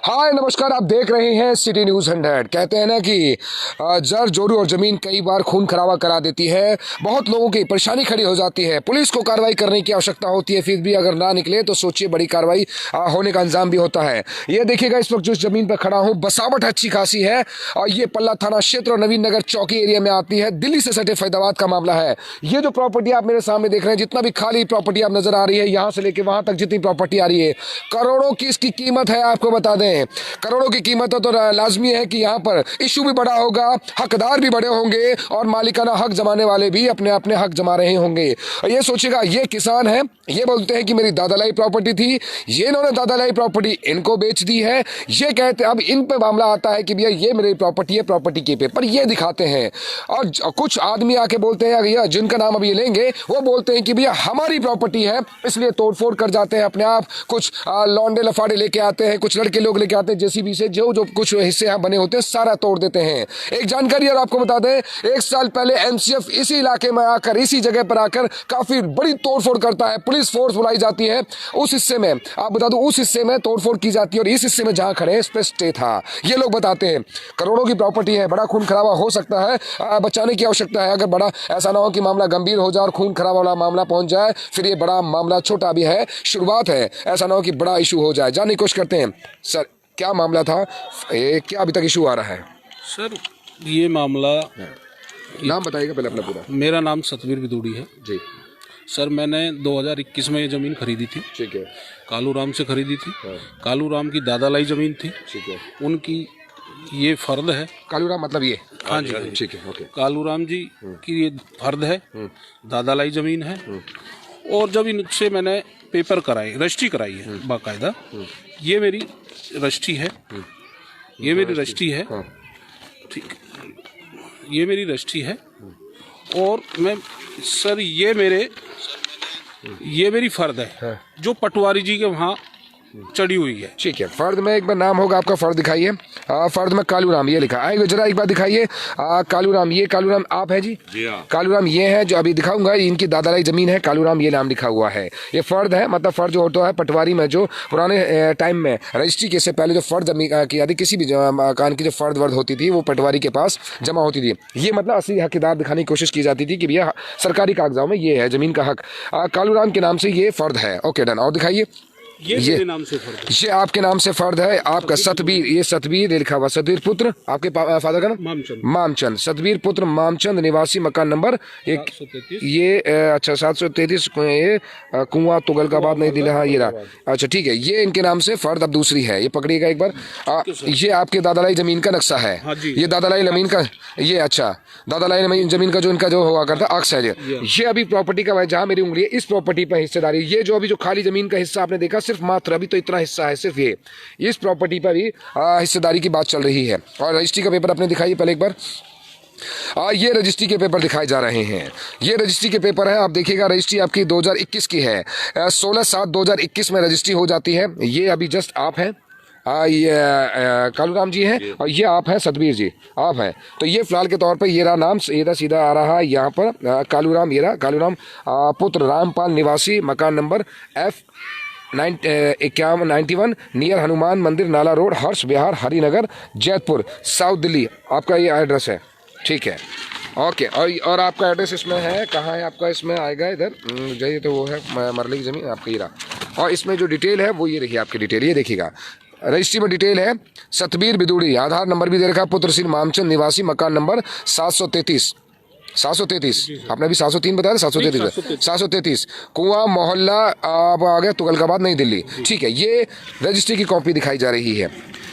हाय नमस्कार, आप देख रहे हैं सिटी न्यूज़ 100। कहते हैं ना कि जर जोरू और जमीन कई बार खून खराबा करा देती है, बहुत लोगों की परेशानी खड़ी हो जाती है। पुलिस को कार्रवाई करने की आवश्यकता होती है, फिर भी अगर ना निकले तो सोचिए बड़ी कार्रवाई होने का अंजाम भी होता है। ये देखिएगा, इस वक्त जो जमीन पर खड़ा हूँ, बसावट अच्छी खासी है और ये पल्ला थाना क्षेत्र और नवीन नगर चौकी एरिया में आती है। दिल्ली से सटे फैदाबाद का मामला है। ये जो प्रॉपर्टी आप मेरे सामने देख रहे हैं, जितना भी खाली प्रॉपर्टी आप नजर आ रही है, यहाँ से लेके वहां तक जितनी प्रॉपर्टी आ रही है, करोड़ों की इसकी कीमत है। आपको बता दें, करोड़ों की कीमत है तो लाजमी है कि यहाँ पर इशू भी बड़ा होगा, हकदार भी बड़े होंगे और मालिकाना हक जमाने वाले भी अपने अपने हक जमा रहे होंगे। और ये सोचेगा, ये किसान है, ये बोलते हैं कि मेरी दादालाई प्रॉपर्टी थी, ये इन्होंने दादालाई प्रॉपर्टी इनको बेच दी है। ये कहते, अब इन पे मामला आता है कि भैया ये मेरी प्रॉपर्टी है, प्रॉपर्टी के पेपर ये दिखाते हैं। और कुछ आदमी आके बोलते हैं, भैया जिनका नाम अभी लेंगे, वो बोलते हैं कि भैया हमारी प्रॉपर्टी है, इसलिए तोड़फोड़ कर जाते हैं अपने आप। कुछ लौंडे लफाड़े लेके आते हैं, कुछ लड़के लोग लेके आते हैं जेसीबी से, जो जो कुछ हिस्से यहाँ बने होते हैं सारा तोड़ देते हैं। एक जानकारी और आपको बता दें, 1 साल पहले एनसीएफ इसी इलाके में आकर, इसी जगह पर आकर काफी बड़ी तोड़फोड़ करता है। पुलिस फोर्स बुलाई जाती है, उस हिस्से में आप बता दो, उस हिस्से में तोड़फोड़ की जाती है और इस हिस्से में जहां खड़े हैं इस पे स्टे था। ये लोग बताते हैं करोड़ों की प्रॉपर्टी है, बड़ा खून खराबा हो सकता है, बचाने की आवश्यकता है। अगर बड़ा ऐसा ना हो कि मामला गंभीर हो जाए और खून खराबा वाला मामला पहुंच जाए, फिर ये बड़ा मामला छोटा भी है, शुरुआत है, ऐसा ना हो कि बड़ा इशू हो जाए। जानने की कोशिश करते हैं सर, क्या मामला था, क्या अभी तक इशू आ रहा है? सर ये मामला, नाम बताइएगा पहले अपना पूरा। मेरा नाम सतवीर बिदूड़ी है जी सर। मैंने 2021 में ये ज़मीन खरीदी थी। ठीक है। कालू राम से खरीदी थी। हाँ। कालू राम की दादालाई ज़मीन थी। ठीक है। उनकी ये फर्द है। कालू राम मतलब ये? हाँ जी, ठीक है, ओके। कालू राम जी की ये फर्द है, दादालाई ज़मीन है। और जब इनसे मैंने पेपर कराए, रजिस्ट्री कराई है बाकायदा, ये मेरी रजिस्ट्री है, ये मेरी रजिस्ट्री है। ठीक, ये मेरी रजिस्ट्री है। और मैं सर, ये मेरी फर्द है जो पटवारी जी के वहाँ चढ़ी हुई है। ठीक है, फर्द में एक बार नाम होगा आपका, फर्द दिखाइए। फर्द में कालू राम ये लिखा है, जरा एक बार दिखाइए। कालू राम, ये कालू राम आप है जी? कालू राम ये है जो अभी दिखाऊंगा, इनकी दादालाई जमीन है, कालू राम ये नाम लिखा हुआ है। ये फर्द है, मतलब फर्द जो होता है पटवारी में, जो पुराने टाइम में रजिस्ट्री के से पहले जो फर्द की आदि किसी भी मकान की जो फर्द वर्द होती थी वो पटवारी के पास जमा होती थी। ये मतलब असली हकदार दिखाने की कोशिश की जाती थी कि भैया सरकारी कागजात में ये है जमीन का हक, कालू राम के नाम से ये फर्द है। ओके डन, और दिखाइए। ये नाम से फर्द है। ये आपके नाम से फर्द है, आपका सतबीर, ये सतबीर लिखा हुआ, सतबीर पुत्र, आपके फादर का नाम मामचंद, सतबीर पुत्र मामचंद, निवासी मकान नंबर एक, ये अच्छा 733, ये कुआं तुगलकाबाद नई दिल्ली। हाँ ये रहा, अच्छा ठीक है, ये इनके नाम से फर्द। अब दूसरी है, ये पकड़िएगा एक बार। ये आपके दादालाई जमीन का नक्शा है। ये दादालाई जमीन का, ये अच्छा दादालाई जमीन का जो इनका जो हुआ करता अक्स है। ये अभी प्रॉपर्टी का, जहाँ मेरी उंगली है, इस प्रॉपर्टी पर हिस्सेदारी, ये जो अभी जो खाली जमीन का हिस्सा आपने देखा, सिर्फ मात्र अभी तो इतना हिस्सा है, सिर्फ ये, इस प्रॉपर्टी पर भी हिस्सेदारी की बात चल रही है। और रजिस्ट्री का पेपर अपने दिखाइए पहले एक बार। ये रजिस्ट्री के पेपर दिखाए जा रहे हैं, ये रजिस्ट्री के पेपर है। आप देखिएगा, रजिस्ट्री आपकी 2021 की है, 16/7/2021 में रजिस्ट्री हो जाती है। ये अभी जस्ट आप हैं, ये कालू राम जी हैं, और ये आप हैं सतबीर जी, आप हैं। तो ये फिलहाल के तौर पर ये रहा नाम, सीधा सीधा आ रहा है यहाँ पर, कालू राम, ये रहा कालू राम पुत्र रामपाल, निवासी मकान नंबर F91 नियर हनुमान मंदिर, नाला रोड, हर्ष विहार, हरिनगर, जैतपुर, साउथ दिल्ली। आपका ये एड्रेस है, ठीक है, ओके। और आपका एड्रेस इसमें है, कहाँ है आपका, इसमें आएगा इधर जाइए तो वो है मरली की ज़मीन आपका, ये रहा। और इसमें जो डिटेल है वो ये रही आपकी डिटेल, ये देखिएगा, रजिस्ट्री में डिटेल है, सतबीर बिदूड़ी, आधार नंबर भी दे रखा, पुत्र श्री मामचंद, निवासी मकान नंबर 733, आपने अभी 703 बताया, 733 कुआं मोहल्ला, आप आ गया तुगलकाबाद नई दिल्ली। ठीक है, ये रजिस्ट्री की कॉपी दिखाई जा रही है।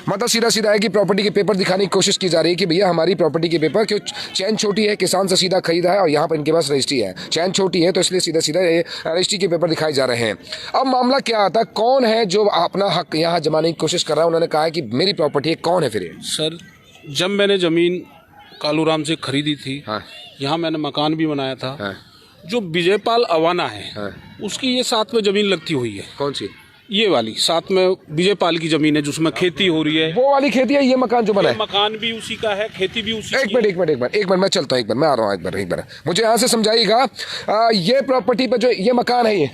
मतलब सीधा सीधा है कि प्रॉपर्टी के पेपर दिखाने की कोशिश की जा रही है कि भैया हमारी प्रॉपर्टी के पेपर, क्यों चैन छोटी है, किसान से सीधा खरीदा है और यहाँ पर इनके पास रजिस्ट्री है, चैन छोटी है तो इसलिए सीधा सीधा रजिस्ट्री के पेपर दिखाए जा रहे हैं। अब मामला क्या आता है, कौन है जो अपना हक यहाँ जमाने की कोशिश कर रहा है? उन्होंने कहा है कि मेरी प्रॉपर्टी है, कौन है फिर? सर, जब मैंने जमीन कालू राम से खरीदी थी, हाँ, यहाँ मैंने मकान भी बनाया था। हाँ, जो विजयपाल अवाना है, हाँ, उसकी ये साथ में जमीन लगती हुई है। कौन सी? ये वाली साथ में विजयपाल की जमीन है जिसमें खेती हो रही है, वो वाली खेती है। ये मकान जो बना है, मकान भी उसी का है, खेती भी उसी। एक मिनट मैं चलता हूँ, एक बार मैं आ रहा हूँ, एक बार मुझे यहाँ से समझाइएगा। ये प्रॉपर्टी पे जो ये मकान है,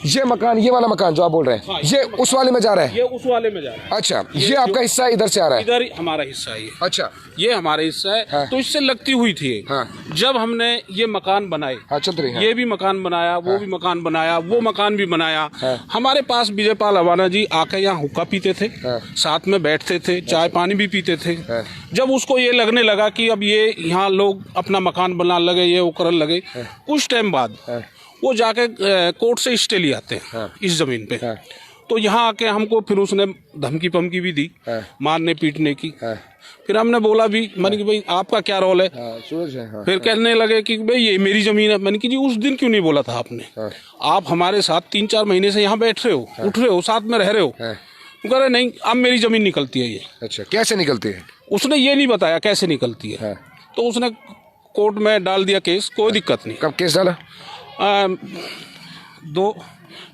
ये मकान, ये वाला मकान जो आप बोल रहे हैं, ये उस वाले में जा रहा है? ये उस वाले में जा रहा है। अच्छा, ये आपका हिस्सा इधर से आ रहा है? इधर ही हमारा हिस्सा है ये। अच्छा, ये हमारा हिस्सा है। हाँ। तो इससे लगती हुई थी ये। हाँ। जब हमने ये मकान बनाए, हाँ चल रही है। ये भी मकान बनाया, वो भी मकान बनाया, वो मकान भी बनाया। हाँ। हमारे पास विजयपाल अवाना जी आके यहाँ हुक्का पीते थे, हाँ। साथ में बैठते थे, चाय पानी भी पीते थे। हाँ। जब उसको ये लगने लगा कि अब ये यहाँ लोग अपना मकान बनाने लगे, ये वो करने लगे, कुछ टाइम बाद वो जाके कोर्ट से स्टे ले आते हैं इस जमीन पे। तो यहाँ आके हमको फिर उसने धमकी पमकी भी दी, मारने पीटने की। फिर हमने बोला भी, मैंने कि भाई आपका क्या रोल है? सूरज है। फिर कहने लगे कि भाई ये मेरी जमीन है। मैंने कि जी उस दिन क्यों नहीं बोला था आपने? आप हमारे साथ 3-4 महीने से यहाँ बैठ रहे हो, उठ रहे हो, साथ में रह रहे हो। वो कह रहे नहीं, अब मेरी जमीन निकलती है ये। अच्छा, कैसे निकलती है? उसने ये नहीं बताया कैसे निकलती है। तो उसने कोर्ट में डाल दिया केस, कोई दिक्कत नहीं। कब केस डाला?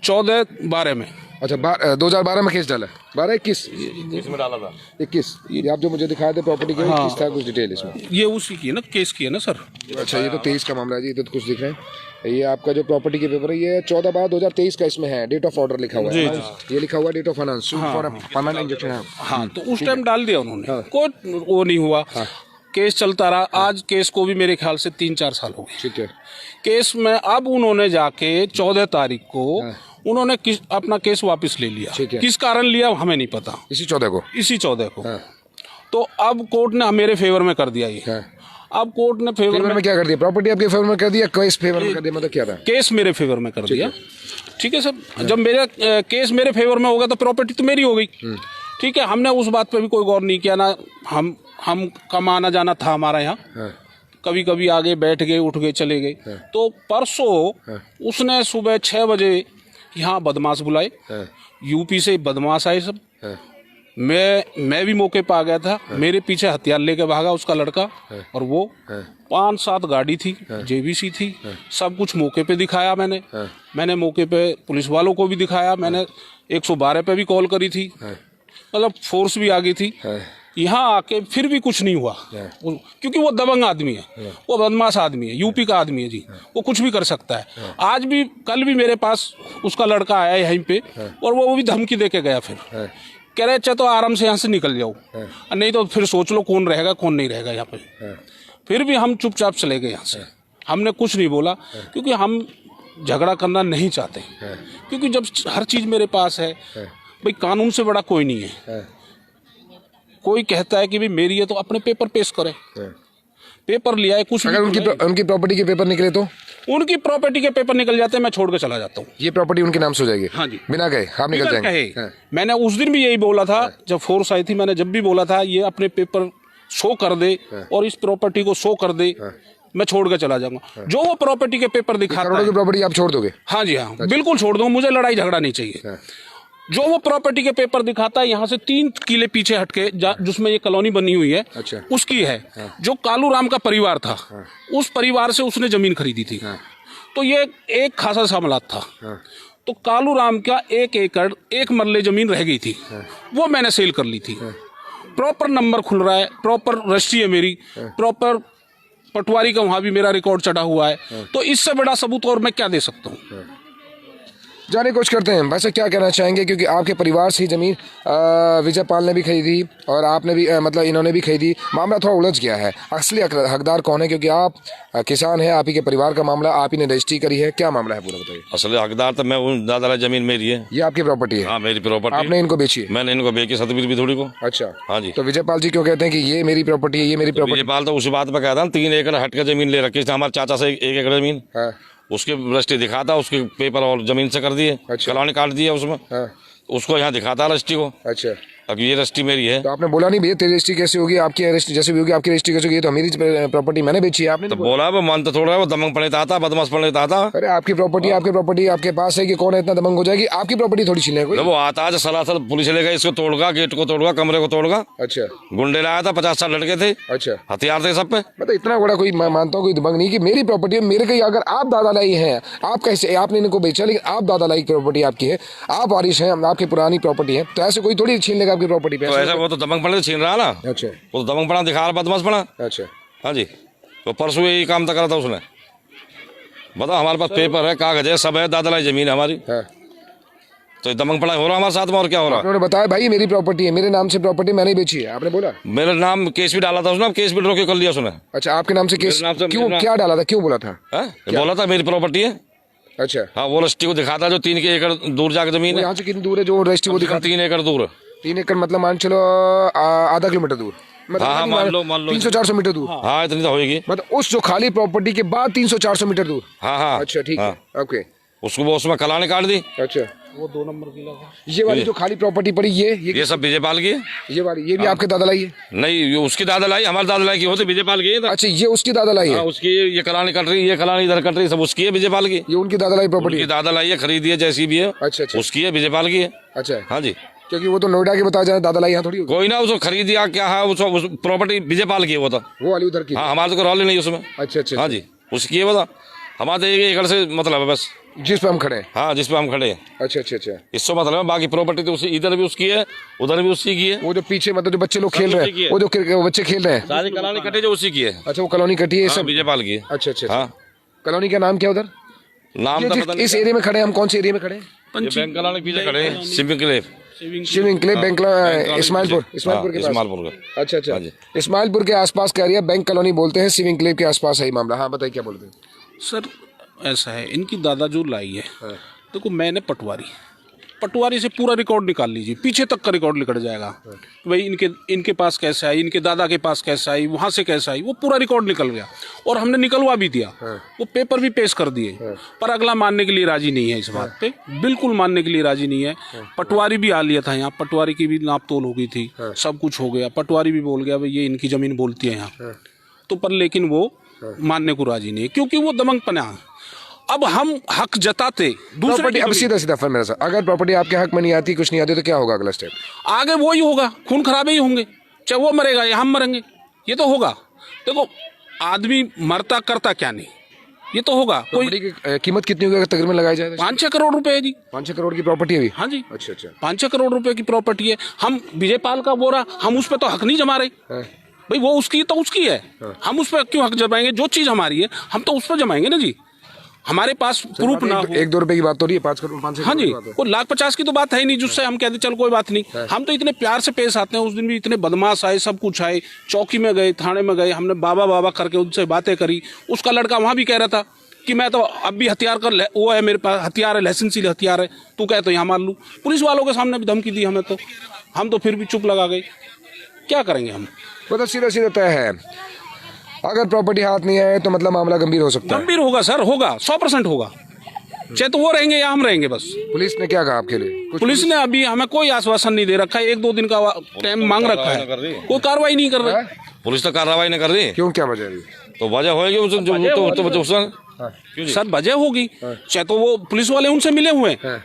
14-12 में। अच्छा, 2012 में केस डाला? 12-21 इसमें डाला था। 21। ये आप जो मुझे दिखाए थे प्रॉपर्टी के, 21 था कुछ डिटेल इसमें? ये उसी की है ना, केस की है ना सर। अच्छा, ये तो 23 का मामला है जी, ये तो कुछ दिख रहे हैं। ये आपका जो प्रॉपर्टी के पेपर है, ये 14/12/2023 का इसमें है, डेट ऑफ ऑर्डर लिखा हुआ है। ये लिखा हुआ है date of finance for permanent injection है। हाँ, तो उस टाइम डाल दिया उन्होंने, कोई वो नहीं हुआ। केस चलता रहा। आज केस को भी मेरे ख्याल से 3-4 साल हो गए। ठीक है। केस में अब उन्होंने जाके 14 तारीख को उन्होंने अपना केस वापस ले लिया। ठीक है। किस कारण लिया हमें नहीं पता। इसी 14 को? इसी 14 को। तो अब कोर्ट ने मेरे फेवर में कर दिया ये। अब कोर्ट ने फेवर में क्या कर दिया? प्रॉपर्टी आपके फेवर में कर दिया, केस फेवर में कर दिया, मतलब क्या था? केस मेरे फेवर में कर दिया। ठीक है सर, जब मेरा केस मेरे फेवर में होगा तो प्रॉपर्टी तो मेरी हो गई। ठीक है, हमने उस बात पे भी कोई गौर नहीं किया ना। हम कम आना जाना था हमारा यहाँ। कभी कभी आगे बैठ गए, उठ गए, चले गए। तो परसों उसने सुबह 6 बजे यहाँ बदमाश बुलाए, यूपी से बदमाश आए सब। मैं भी मौके पर आ गया था। मेरे पीछे हथियार लेके भागा उसका लड़का, और वो 5-7 गाड़ी थी, जेबीसी थी, सब कुछ मौके पे दिखाया मैंने मौके पे पुलिस वालों को भी दिखाया। मैंने 112 पे भी कॉल करी थी, मतलब फोर्स भी आ गई थी। यहाँ आके फिर भी कुछ नहीं हुआ, क्योंकि वो दबंग आदमी है, वो बदमाश आदमी है, यूपी का आदमी है जी, वो कुछ भी कर सकता है। आज भी, कल भी मेरे पास उसका लड़का आया यहीं पे, और वो भी धमकी दे के गया। फिर कह रहे अच्छा तो आराम से यहाँ से निकल जाओ, नहीं तो फिर सोच लो कौन रहेगा कौन नहीं रहेगा यहाँ पे। फिर भी हम चुपचाप चले गए यहाँ से, हमने कुछ नहीं बोला, क्योंकि हम झगड़ा करना नहीं चाहते। क्योंकि जब हर चीज़ मेरे पास है, भाई कानून से बड़ा कोई नहीं है। कोई कहता है कि भाई मेरी है तो अपने पेपर पेश करे, पेपर लिया है कुछ। अगर उनकी प्रॉपर्टी के पेपर निकले तो? उनकी प्रॉपर्टी के पेपर निकल जाते हैं, मैं छोड़ के चला जाता हूँ। ये प्रॉपर्टी उनके नाम से हो जाएगी? हाँ जी, बिना कहे आप निकल जाएंगे? मैंने उस दिन भी यही बोला था, जब फोर्स आई थी, मैंने जब भी बोला था ये अपने पेपर शो कर दे और इस प्रॉपर्टी को शो कर दे, मैं छोड़ के चला जाऊंगा। जो वो प्रॉपर्टी के पेपर दिखाता है, प्रॉपर्टी आप छोड़ दोगे? हाँ जी, हाँ बिल्कुल छोड़ दूंगा, मुझे लड़ाई झगड़ा नहीं चाहिए। जो वो प्रॉपर्टी के पेपर दिखाता है, यहाँ से 3 किले पीछे हटके जिसमें ये कॉलोनी बनी हुई है, अच्छा, उसकी है। जो कालू राम का परिवार था, उस परिवार से उसने जमीन खरीदी थी। तो ये एक खासा सामलात था। तो कालू राम का 1 एकड़ 1 मरले जमीन रह गई थी, वो मैंने सेल कर ली थी। प्रॉपर नंबर खुल रहा है, प्रॉपर रजिस्ट्री है मेरी, प्रॉपर पटवारी का वहां भी मेरा रिकॉर्ड चढ़ा हुआ है। तो इससे बड़ा सबूत और मैं क्या दे सकता हूँ? जाने की कोशिश करते हैं वैसे क्या कहना चाहेंगे, क्योंकि आपके परिवार से ही जमीन विजयपाल ने भी खरीदी और आपने भी मतलब इन्होंने भी खरीदी। मामला थोड़ा उलझ गया है। असली हकदार कौन है? क्योंकि आप किसान हैं, आप ही के परिवार का मामला, आप ही ने रजिस्ट्री करी है, क्या मामला है पूरा बताइए। असली हकदार तो मैं हूँ, दादा जमीन मेरी है। ये आपकी प्रॉपर्टी है? हाँ मेरी प्रॉपर्टी। आपने इनको बेची है? मैंने इनको बेची सतबीर भी थोड़ी को। अच्छा, हाँ जी। तो विजयपाल जी क्यों कहते हैं कि ये मेरी प्रॉपर्टी है, ये मेरी प्रॉपर्टी? विजयपाल तो उसी बात पर कहता 3 एकड़ हट के जमीन ले रखी थी, हमारे चाचा से 1 एकड़ जमीन, उसके रजिस्ट्री दिखाता, उसके पेपर और जमीन से कर दिए। अच्छा। कॉलोनी काट दिया उसमें। उसको यहाँ दिखाता रजिस्ट्री को। अच्छा, अब ये रजिस्ट्री मेरी है। तो आपने बोला नहीं भैया तेरी रजिस्ट्री कैसे होगी, आपकी रजिस्ट्री जैसे भी होगी, आपकी रजिस्ट्री कैसे होगी, तो मेरी प्रॉपर्टी मैंने बेची है, आपने तो बोला वो मन तो थोड़ा है, वो दमंग पड़े था, बदमाश पड़े था। अरे आपकी प्रॉपर्टी आपके पास है कि कौन है इतना दमंग हो जाएगी? आपकी प्रॉपर्टी थोड़ी छीने कोई। वो आता है सलासल पुलिस लेगा, इसको तोड़गा, गेट को तोड़गा, कमरे को तोड़गा। अच्छा, गुंडे लाया था, 50 साल लड़के थे। अच्छा, हथियार थे सब पे। मतलब इतना बड़ा कोई मैं मानता हूँ कोई दबंग नहीं कि मेरी प्रॉपर्टी है, मेरे कहीं अगर आप दादा लाई हैं, आप कैसे, आपने इनको बेचा, लेकिन आप दादा लाई प्रॉपर्टी आपकी है, आप वारिश हैं, आपकी पुरानी प्रॉपर्टी है, तो ऐसे कोई थोड़ी छीन लेगा आपकी प्रॉपर्टी पे। तो ऐसा वो तो दमंग पड़े छीन रहा ना। अच्छा, वो तो दमंग पड़ा दिखा रहा, बदमाश पड़ा। अच्छा, हाँ जी, तो परसों यही काम तो करा था उसने। बताओ, हमारे पास पेपर है, कागज है, सब है, दादा लाई जमीन है हमारी। तो दमंग पड़ा हो रहा हमारे साथ में, और क्या हो रहा। उन्होंने बताया भाई मेरी प्रॉपर्टी है, मेरे नाम से प्रॉपर्टी मैंने ही बेची है, आपने बोला? मेरे नाम केस भी डाला था उसने, केस भी ड्रॉ कर लिया उसने। अच्छा, आपके नाम से केस मेरे नाम से- क्यों, मेरे क्या डाला था, क्यों बोला था? बोला था मेरी प्रॉपर्टी है। अच्छा, हाँ, वो रजिस्ट्री को दिखाता जो 3 एकड़ दूर जाकर जमीन है। यहाँ से कितनी दूर है जो रजिस्ट्री वो दिखा? 3 एकड़ दूर। 3 एकड़ मतलब मान चलो आधा किलोमीटर दूर, मतलब हाँ, मान लो 300-400 मीटर दूर। हाँ, इतनी तो होगी। मतलब उस जो खाली प्रॉपर्टी के बाद 300-400 मीटर दूर। हाँ हाँ। अच्छा ठीक है, ओके। उसको वो उसमें कलाने काट दी। अच्छा, वो 2 नंबर की लगा। ये वाली जो खाली प्रॉपर्टी पड़ी ये सब विजयपाल की है। ये वाली, ये भी आपके दादा लाई है? नहीं, ये उसकी दादा लाई, हमारे दादा लाई की होती, विजयपाल की है। अच्छा, ये उसकी दादा लाई है? हाँ, उसकी ये कलानी कट रही, ये कलानी इधर कट रही, सब उसकी है, विजयपाल की। ये उनकी दादा लाई प्रॉपर्टी उनकी है? दादा लाई है, खरीदी है, जैसी भी है। अच्छा अच्छा उसकी है, विजयपाल की है। अच्छा, हाँ जी। क्योंकि वो तो नोएडा के बताया जाए, दादा लाई यहाँ थोड़ी होगी। कोई ना, उसको खरीद दिया क्या है, उस प्रॉपर्टी विजयपाल की है वो तो। वो वाली उधर की? हाँ, हमारे तो रॉल नहीं उसमें। अच्छा अच्छा हाँ जी, उसकी है वो तो। हमारे तो 1 एकड़ से मतलब है बस, जिस पे हम खड़े हैं। हाँ, जिस पे हम खड़े हैं। अच्छा अच्छा अच्छा, इससे मतलब है, बाकी प्रॉपर्टी तो उसी, इधर भी उसकी है, उधर भी उसी की है। वो जो पीछे मतलब जो बच्चे लोग खेल रहे उसी की हैं, है। वो जो बच्चे खेल रहे हैं, सारी कलानी कटे जो उसी की है। अच्छा वो कॉलोनी कटी है ये हाँ, सब? विजयपाल की है। अच्छा अच्छा, हाँ, कॉलोनी का नाम क्या है उधर? नाम ये तो जिस- पता नहीं। इस एरिया में खड़े हैं हम, कौन से एरिया में खड़े हैं? ये बैंक कलानी के पीछे खड़े हैं, सिविंग क्लेव। शिविंग क्लेब, बैंक इस्माइलपुर, इस्माइलपुर के पास। इस्माइलपुर का। अच्छा अच्छा, हाँ जी। इस्माइलपुर के आसपास का एरिया बैंक कॉलोनी बोलते हैं, सिविंग क्लेब के आसपास है ये मामला। हाँ बताइए, क्या बोलते हैं? सर ऐसा है, इनकी दादा जो लाई है, हाँ। देखो मैंने पटवारी से पूरा रिकॉर्ड निकाल लीजिए, पीछे तक का रिकॉर्ड निकल जाएगा। भाई इनके पास कैसे आई, इनके दादा के पास कैसे आई, वहाँ से कैसे आई, वो पूरा रिकॉर्ड निकल गया। और हमने निकलवा भी दिया, वो पेपर भी पेश कर दिए। पर अगला मानने के लिए राजी नहीं है, इस बात पे बिल्कुल मानने के लिए राजी नहीं है। पटवारी भी आ लिया था यहाँ, पटवारी की भी नाप तोल हो गई थी, सब कुछ हो गया। पटवारी भी बोल गया भाई ये इनकी जमीन बोलती है यहाँ तो, पर लेकिन वो मानने को राजी नहीं है, क्योंकि वो दमंगपना है। अब हम हक जताते दूसरे प्रॉपर्टी, की अब जमीन- सीधा सीधा फिर मेरा सर, अगर प्रॉपर्टी आपके हक में नहीं आती, कुछ नहीं आती, तो क्या होगा अगला स्टेप? आगे वो ही होगा, खून खराबे ही होंगे, चाहे वो मरेगा या हम मरेंगे, ये तो होगा। देखो आदमी मरता करता क्या नहीं, ये तो होगा। कोई प्रॉपर्टी की कीमत कितनी होगी अगर तकरीबन लगाया जाए? 5-6 करोड़ रुपए है जी। 5-6 करोड़ की प्रॉपर्टी है अभी? हाँ जी, अच्छा अच्छा, 5-6 करोड़ रुपए की प्रॉपर्टी है। हम विजयपाल का बोरा, हम उस पर तो हक नहीं जमा रहे हाँ। भाई, वो उसकी तो उसकी है, हम उस पर क्यों हक जमाएंगे? जो चीज हमारी है हम तो उस पर जमाएंगे ना जी। हमारे पास प्रूफ ना हो। 1-2 रुपए की बात तो नहीं है, 5 करोड़ 5 हाँ जी, की बात है। कोई 1,50,000 की तो बात है ही नहीं जिससे हम कहते चल कोई बात नहीं। हम तो इतने प्यार से पेश आते हैं, उस दिन भी इतने बदमाश आए, सब कुछ आए, चौकी में गए, थाने में गए, हमने बाबा बाबा करके उनसे बातें करी। उसका लड़का वहां भी कह रहा था कि मैं तो अब भी हथियार का वो है, मेरे पास हथियार है, लाइसेंसी हथियार है, तू कहे तो यहाँ मार लूँ। पुलिस वालों के सामने भी धमकी दी हमें, तो हम तो फिर भी चुप लगा गए। क्या करेंगे हम? मतलब सीधा सीधा तय है, अगर प्रॉपर्टी हाथ नहीं आए तो मतलब मामला गंभीर हो सकता है। गंभीर होगा सर, होगा, 100% होगा, चाहे तो वो रहेंगे या हम रहेंगे बस। पुलिस ने क्या कहा आपके लिए? कुछ पुलिस ने अभी हमें कोई आश्वासन नहीं दे रखा है, 1-2 दिन का टाइम मांग रखा है, कोई कार्रवाई नहीं कर रहा है। पुलिस तो कार्रवाई नहीं कर रही, क्यों, क्या वजह है? तो वजह होगी सर वजह होगी, चाहे तो वो पुलिस वाले उनसे मिले हुए हैं,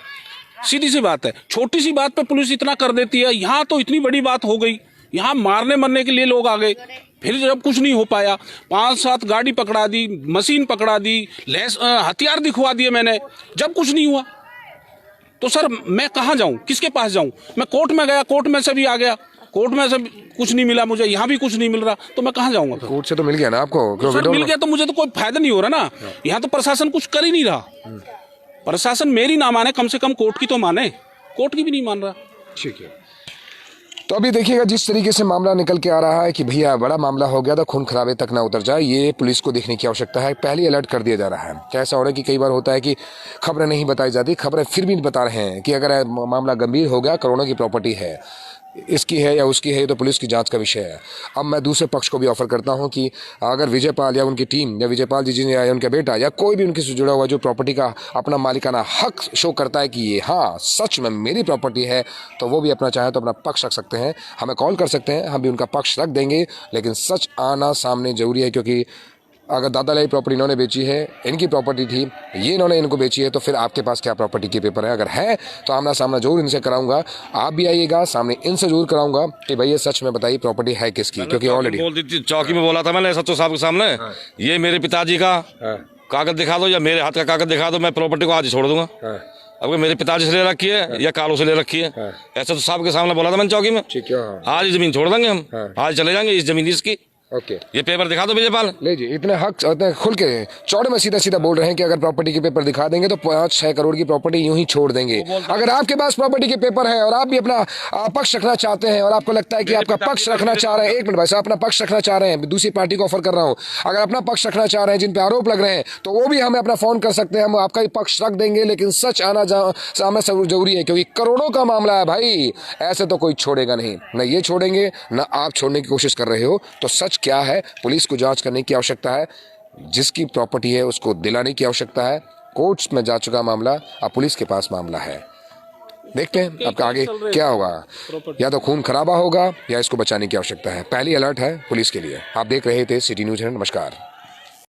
सीधी सी बात है। छोटी सी बात पे पुलिस इतना कर देती है, यहाँ तो इतनी बड़ी बात हो गई, यहाँ मारने मरने के लिए लोग आ गए। फिर जब कुछ नहीं हो पाया, 5-7 गाड़ी पकड़ा दी, मशीन पकड़ा दी, हथियार दिखवा दिए मैंने, जब कुछ नहीं हुआ तो सर मैं कहाँ जाऊँ, किसके पास जाऊँ? मैं कोर्ट में गया, कोर्ट में से भी आ गया, कोर्ट में से कुछ नहीं मिला मुझे, यहाँ भी कुछ नहीं मिल रहा, तो मैं कहाँ जाऊँगा फिर? कोर्ट से तो मिल गया ना आपको? क्यों सर विड्रॉल? मिल गया तो मुझे तो कोई फायदा नहीं हो रहा ना। यहाँ तो प्रशासन कुछ कर ही नहीं रहा, प्रशासन मेरी ना माने, कम से कम कोर्ट की तो माने, कोर्ट की भी नहीं मान रहा। ठीक है, तो अभी देखिएगा जिस तरीके से मामला निकल के आ रहा है कि भैया बड़ा मामला हो गया था, खून खराबे तक ना उतर जाए, ये पुलिस को देखने की आवश्यकता है। पहले अलर्ट कर दिया जा रहा है। कैसा हो रहा है कि कई बार होता है कि खबरें नहीं बताई जाती, खबरें फिर भी बता रहे हैं कि अगर मामला गंभीर हो गया, करोड़ों की प्रॉपर्टी है, इसकी है या उसकी है, ये तो पुलिस की जांच का विषय है। अब मैं दूसरे पक्ष को भी ऑफर करता हूं कि अगर विजयपाल या उनकी टीम या विजयपाल जी या उनका बेटा या कोई भी उनके से जुड़ा हुआ जो प्रॉपर्टी का अपना मालिकाना हक शो करता है कि ये हाँ सच में मेरी प्रॉपर्टी है, तो वो भी अपना चाहे तो अपना पक्ष रख सकते हैं, हमें कॉल कर सकते हैं, हम भी उनका पक्ष रख देंगे। लेकिन सच आना सामने जरूरी है, क्योंकि अगर दादा लाई प्रॉपर्टी इन्होंने बेची है, इनकी प्रॉपर्टी थी, ये इन्होंने इनको बेची है, तो फिर आपके पास क्या प्रॉपर्टी के पेपर है? अगर है तो आमना सामना जरूर इनसे कराऊंगा, आप भी आइएगा, सामने इनसे जरूर कराऊंगा कि भैया सच में बताइए प्रॉपर्टी है किसकी, क्योंकि ऑलरेडी बोल दी थी, चौकी में बोला था मैंने सच्चो साहब के सामने, ये मेरे पिताजी का कागज दिखा दो या मेरे हाथ का कागज दिखा दो, मैं प्रॉपर्टी को आज ही छोड़ दूंगा। अब मेरे पिताजी से ले रखी है या कालों से ले रखी है, ऐसा तो साहब के सामने बोला था मैंने चौकी में। ठीक है, आज ही जमीन छोड़ देंगे हम, आज चले जाएंगे, इस जमीन इसकी। ओके, ये पेपर दिखा दो विजयपाल। ले जी, इतने हक इतने खुल के चौड़े में सीधा सीधा बोल रहे हैं कि अगर प्रॉपर्टी के पेपर दिखा देंगे तो 5-6 करोड़ की प्रॉपर्टी यूं ही छोड़ देंगे। अगर आपके पास प्रॉपर्टी के पेपर है और आप भी अपना पक्ष रखना चाहते हैं और आपको लगता है कि आपका पक्ष रखना चाह रहे हैं, 1 मिनट भाई साहब, अपना पक्ष रखना चाह रहे हैं, दूसरी पार्टी को ऑफर कर रहा हूं, अगर अपना पक्ष रखना चाह रहे हैं जिन पे आरोप लग रहे हैं तो वो भी हमें अपना फोन कर सकते हैं, हम आपका ही पक्ष रख देंगे, लेकिन सच आना सामने जरूरी है क्योंकि करोड़ों का मामला है भाई। ऐसे तो कोई छोड़ेगा नहीं, न ये छोड़ेंगे न आप छोड़ने की कोशिश कर रहे हो। तो सच क्या है, पुलिस को जांच करने की आवश्यकता है, जिसकी प्रॉपर्टी है उसको दिलाने की आवश्यकता है। कोर्ट्स में जा चुका मामला, अब पुलिस के पास मामला है। देखते हैं आपका आगे क्या होगा, या तो खून खराबा होगा या इसको बचाने की आवश्यकता है। पहली अलर्ट है पुलिस के लिए। आप देख रहे थे सिटी न्यूज़। नमस्कार।